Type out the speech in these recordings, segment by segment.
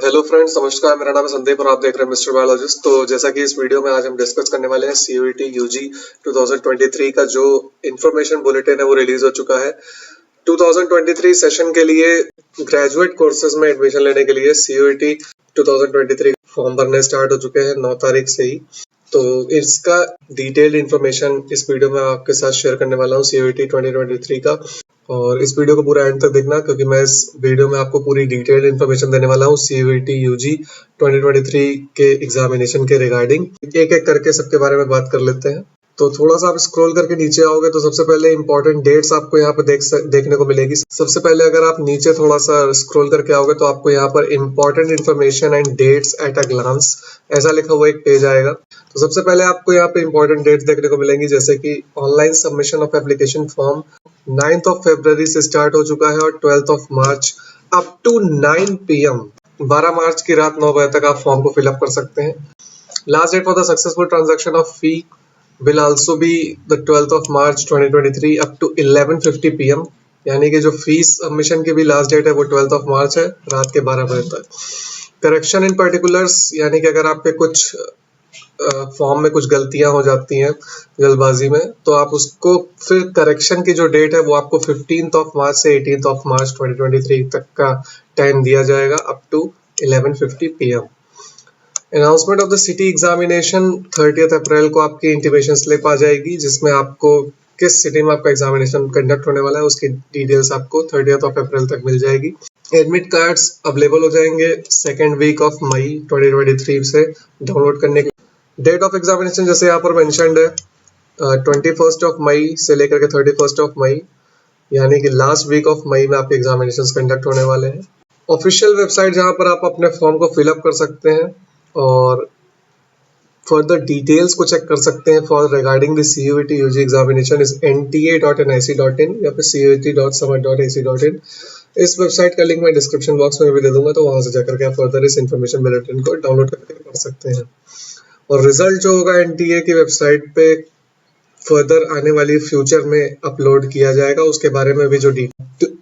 Hello friends, नमस्कार। मेरा नाम है संदीप और आप देख रहे हैं मिस्टर बायोलॉजिस्ट। तो जैसा कि इस वीडियो में आज हम डिस्कस करने वाले हैं सीयूईटी यूजी 2023 का जो इन्फॉर्मेशन बुलेटिन है वो रिलीज हो चुका है। 2023 सेशन के लिए ग्रेजुएट कोर्सेज में एडमिशन लेने के लिए सीयूईटी 2023 फॉर्म भरने स्टार्ट हो चुके हैं 9 तारीख से ही। तो इसका डिटेल्ड इन्फॉर्मेशन इस वीडियो में आपके साथ शेयर करने वाला हूँ सीयूईटी 2023 का, और इस वीडियो को पूरा एंड तक देखना क्योंकि मैं इस वीडियो में आपको पूरी डिटेल्ड इन्फॉर्मेशन देने वाला हूँ सीयूईटी यूजी 2023 के एग्जामिनेशन के रिगार्डिंग। एक एक करके सबके बारे में बात कर लेते हैं। तो थोड़ा सा आप स्क्रॉल करके नीचे आओगे तो सबसे पहले इंपॉर्टेंट डेट्स आपको यहाँ पे देखने को मिलेगी। सबसे पहले अगर आप नीचे थोड़ा सा स्क्रॉल करके आओगे तो आपको यहाँ पर important information and dates at a glance ऐसा लिखा हुआ एक पेज आएगा। तो सबसे पहले आपको यहाँ पे इंपॉर्टेंट डेट्स देखने को मिलेंगी, जैसे कि online submission of application form 9th of फरवरी से स्टार्ट हो चुका है और 12th of March up to 9 PM 12 March की रात 9 बजे तक आप फॉर्म को फिलअप कर सकते हैं। Last date for the successful transaction of fee will also be the 12th of March 2023 up to 11:50 PM, यानी कि जो फीस सबमिशन की भी लास्ट डेट है वो 12th of March है रात के 12 बजे तक। करेक्शन इन पर्टिकुलर्स, यानी कि अगर आपके कुछ फॉर्म में कुछ गलतियां हो जाती हैं जल्दबाजी में तो आप उसको फिर करेक्शन की जो डेट है वो आपको 15th of March से 18th of March 2023 तक का टाइम दिया जाएगा up to 11:50 PM। Announcement of the city examination 30th April को आपकी इंटीमेशन स्लिप आ जाएगी जिसमें आपको किस सिटी में आपका एग्जामिनेशन कंडक्ट होने वाला है उसकी डिटेल्स आपको 30th ऑफ अप्रैल तक मिल जाएगी। एडमिट कार्ड्स अवेलेबल हो जाएंगे सेकेंड वीक ऑफ मई 2023 से डाउनलोड करने की। डेट ऑफ एग्जामिनेशन जैसे यहाँ पर मेंशन्ड है 21st ऑफ मई से लेकर के 31st ऑफ मई, यानी कि लास्ट वीक ऑफ मई में आपके एग्जामिनेशन कंडक्ट होने वाले हैं। ऑफिशियल वेबसाइट जहाँ पर आप अपने फॉर्म को फिलअप कर सकते हैं और फर्दर डिटेल्स को चेक कर सकते हैं for regarding the CUET UG examination is nta.nic.in या फिर cuet.samad.ac.in। इस वेबसाइट का लिंक मैं डिस्क्रिप्शन बॉक्स में भी दे दूंगा, तो वहां से जाकर के आप फर्दर इस इंफॉर्मेशन बुलेटिन को डाउनलोड करके पढ़ सकते हैं। और रिजल्ट जो होगा एनटीए की वेबसाइट पे फर्दर आने वाली फ्यूचर में अपलोड किया जाएगा, उसके बारे में भी जो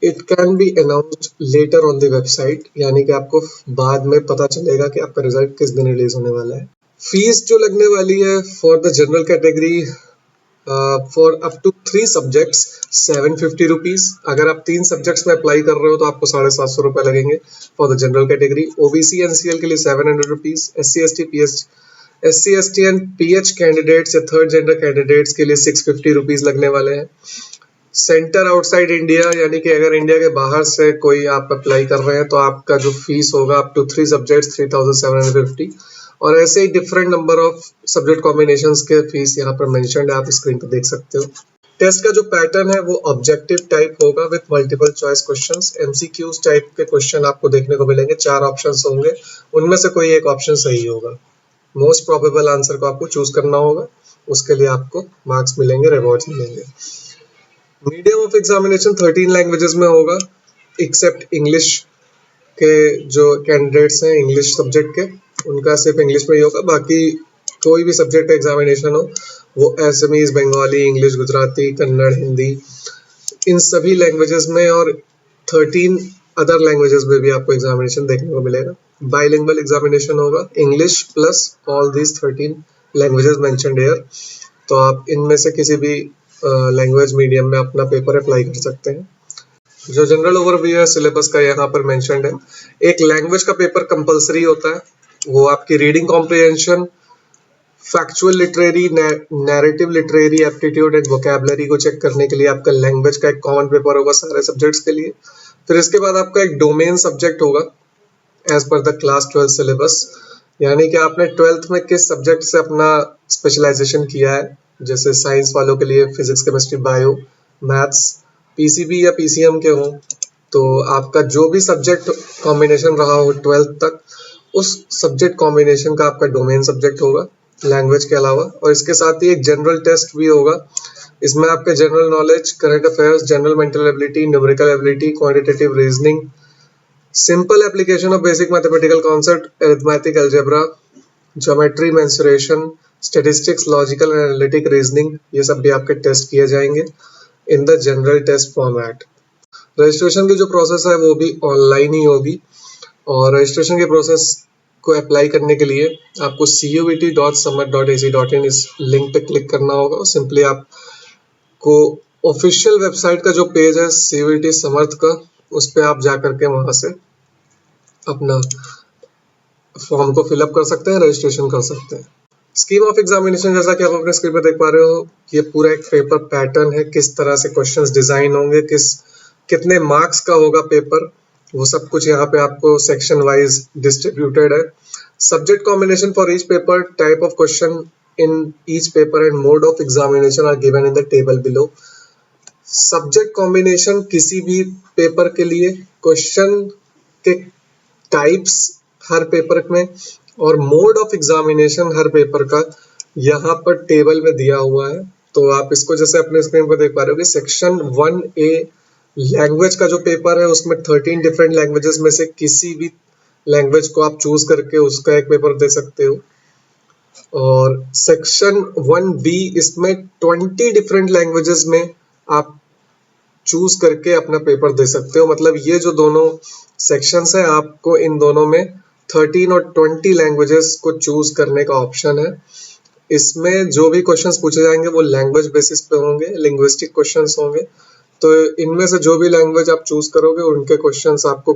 it can be announced later on the website, यानी कि आपको बाद में पता चलेगा कि आपका रिजल्ट किस दिन रिलीज होने वाला है। फीस जो लगने वाली है for the general category for up to 3 subjects 750 rupees. अगर आप 3 सब्जेक्ट्स में अप्लाई कर रहे हो तो आपको 750 रुपए लगेंगे for the general category. OBC NCL के लिए 700 rupees, SC ST and PH candidates या थर्ड जेंडर कैंडिडेट्स के लिए 650 रुपीज लगने वाले हैं। सेंटर आउटसाइड इंडिया, यानी कि अगर इंडिया के बाहर से कोई आप अप्लाई कर रहे हैं तो आपका जो फीस होगा अप टू 3 सब्जेक्ट्स 3750, और ऐसे ही different number of subject combinations के फीस यहाँ पर मेंशन्ड है, आप स्क्रीन पर देख सकते हो। टेस्ट का जो पैटर्न है वो ऑब्जेक्टिव टाइप होगा with multiple choice questions. MCQs type के क्वेश्चन आपको देखने को मिलेंगे, 4 ऑप्शंस होंगे, उनमें से कोई एक ऑप्शन सही होगा। मोस्ट प्रोबेबल आंसर को आपको चूज करना होगा, उसके लिए आपको मार्क्स मिलेंगे, रिवॉर्ड्स मिलेंगे। मीडियम ऑफ एग्जामिनेशन 13 लैंग्वेजेस में होगा एक्सेप्ट इंग्लिश के जो कैंडिडेट्स हैं इंग्लिश सब्जेक्ट के, उनका सिर्फ इंग्लिश में ही होगा। बाकी कोई भी सब्जेक्ट का एग्जामिनेशन हो वो एसएमईज, बंगाली, इंग्लिश, गुजराती, कन्नड़, हिंदी, इन सभी लैंग्वेजेस में और 13 अदर लैंग्वेजेस में भी आपको एग्जामिनेशन देखने को मिलेगा। बाइलिंगुअल एग्जामिनेशन होगा, English plus all these 13 languages mentioned here. तो आप इनमें से किसी भी लैंग्वेज मीडियम में अपना पेपर अप्लाई कर सकते हैं। जो जनरल ओवरव्यू है सिलेबस का यहाँ पर मेंशन्ड है। एक लैंग्वेज का पेपर कंपलसरी होता है, वो आपकी reading comprehension, factual literary, narrative literary aptitude and vocabulary को चेक करने के लिए आपका लैंग्वेज का एक कॉमन पेपर होगा सारे सब्जेक्ट्स के लिए। फिर इसके बाद आपका एक डोमेन सब्जेक्ट होगा as per the class 12 syllabus, यानी कि आपने 12th में किस सब्जेक्ट से अपना स्पेशलाइजेशन किया है। जैसे साइंस वालों के लिए physics, chemistry, bio, maths, PCB या पीसीएम के हों तो आपका जो भी सब्जेक्ट कॉम्बिनेशन रहा हो 12th तक, उस सब्जेक्ट कॉम्बिनेशन का आपका डोमेन सब्जेक्ट होगा लैंग्वेज के अलावा। और इसके साथ ही एक जनरल टेस्ट भी होगा, इसमें आपके general knowledge, current affairs, general mental ability, numerical ability, quantitative reasoning, simple application of basic mathematical concept, arithmetic, algebra, geometry, mensuration, statistics, logical and analytic reasoning, ये सब भी आपके टेस्ट किए जाएंगे in the general test format. Registration की जो process है वो भी ऑनलाइन ही होगी और रजिस्ट्रेशन के प्रोसेस को अप्लाई करने के लिए आपको cuvt.samarth.ac.in इस लिंक पे क्लिक करना होगा। सिंपली आपको ऑफिशियल वेबसाइट का जो पेज है CUET समर्थ का, उस पे आप जा करके वहां से अपना फॉर्म को फिलअप कर सकते हैं, रजिस्ट्रेशन कर सकते हैं। स्कीम ऑफ एग्जामिनेशन जैसा कि आप अपने स्क्रीन पर देख पा रहे हो, ये पूरा एक पेपर पैटर्न है, किस तरह से क्वेश्चंस डिजाइन होंगे, कितने मार्क्स का होगा पेपर, वो सब कुछ यहाँ पे आपको सेक्शन वाइज डिस्ट्रीब्यूटेड है। Subject combination for each paper, type of question in each paper and mode of examination are given in the table below. Subject combination किसी भी पेपर के लिए, क्वेश्चन के टाइप्स हर पेपर में, और mode of examination her paper का यहाँ पर टेबल में दिया हुआ है। तो आप इसको जैसे अपने स्क्रीन पर देख पा रहे हो कि सेक्शन 1A लैंग्वेज का जो पेपर है उसमें 13 डिफरेंट लैंग्वेजेस में से किसी भी लैंग्वेज को आप चूज करके उसका एक पेपर दे सकते हो। और सेक्शन 1B इसमें 20 डिफरेंट लैंग्वेजेस में आप चूज करके अपना पेपर दे सकते हो। मतलब ये जो दोनों सेक्शंस है, आपको इन दोनों में 13 और 20 लैंग्वेजेस को चूज करने का ऑप्शन है। इसमें जो भी क्वेश्चंस पूछे जाएंगे वो लैंग्वेज बेसिस पे होंगे, लिंग्विस्टिक क्वेश्चंस होंगे। तो इनमें से जो भी लैंग्वेज आप चूज करोगे उनके क्वेश्चंस आपको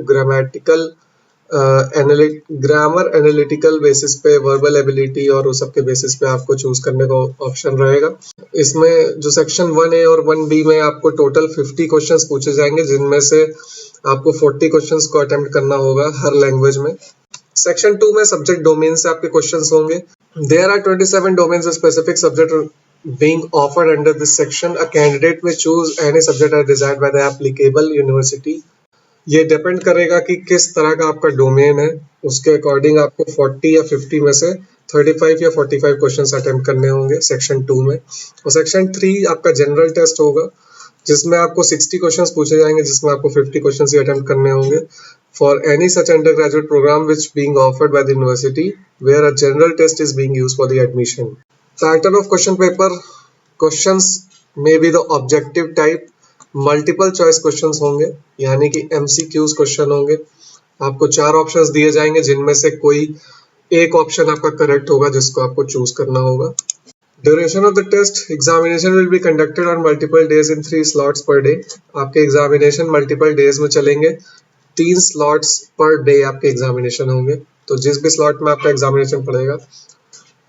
ग्रामर एनालिटिकल बेसिस पे, वर्बल एबिलिटी और उस सब के बेसिस पे आपको चूज करने का ऑप्शन रहेगा। इसमें जो सेक्शन 1A और 1B में आपको टोटल 50 क्वेश्चंस पूछे जाएंगे, जिनमें से आपको 40 क्वेश्चंस को अटेम्प्ट करना होगा हर लैंग्वेज में। सेक्शन 2 में सब्जेक्ट डोमेन से आपके क्वेश्चंस होंगे। There are 27 domains of specific subject being offered under this section. A candidate may choose any subject as desired by the applicable university. ये डिपेंड करेगा कि किस तरह का आपका डोमेन है, उसके अकॉर्डिंग आपको 40 या 50 में से 35 या 45 क्वेश्चंस अटेम्प्ट करने होंगे सेक्शन 2 में। और सेक्शन 3 आपका जनरल टेस्ट होगा, जिसमें आपको 60 क्वेश्चंस पूछे जाएंगे, जिसमें आपको 50 क्वेश्चंस ही अटेम्प्ट करने होंगे। For any such undergraduate program which being offered by the university where a general test is being used for the admission. Pattern of question paper: questions may be the objective type, multiple choice questions होंगे, यानी कि MCQs question होंगे। आपको 4 options दिए जाएंगे, जिनमें से कोई एक ऑप्शन आपका करेक्ट होगा, जिसको आपको चूज करना होगा। Duration of the test: examination will be conducted on multiple days in 3 slots per day. आपके एग्जामिनेशन मल्टीपल डेज में चलेंगे, 3 स्लॉट्स पर डे आपके एग्जामिनेशन होंगे। तो जिस भी स्लॉट में आपका एग्जामिनेशन पड़ेगा,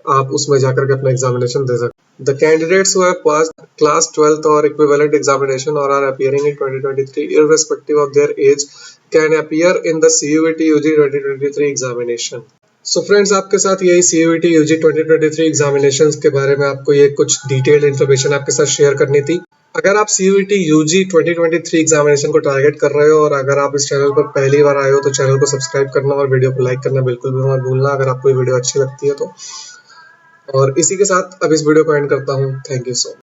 आप उसमें जाकर के अपना एग्जामिनेशन दे सकते। The candidates who have passed class 12th और इक्विवेलेंट एग्जामिनेशन और are appearing in 2023 irrespective of their age can appear in the CUET UG 2023 examination. So friends, आपके साथ यही CUET UG 2023 एग्जामिनेशंस के बारे में आपको ये कुछ डिटेल्ड इन्फॉर्मेशन आपके साथ शेयर करनी थी। अगर आप CUET UG 2023 एग्जामिनेशन को टारगेट कर रहे हो और अगर आप इस चैनल पर पहली बार आए हो तो चैनल को सब्सक्राइब करना और वीडियो को लाइक करना बिल्कुल भी मत भूलना, अगर आपको ये वीडियो अच्छी लगती है तो। और इसी के साथ अब इस वीडियो को एंड करता हूँ। Thank you so much.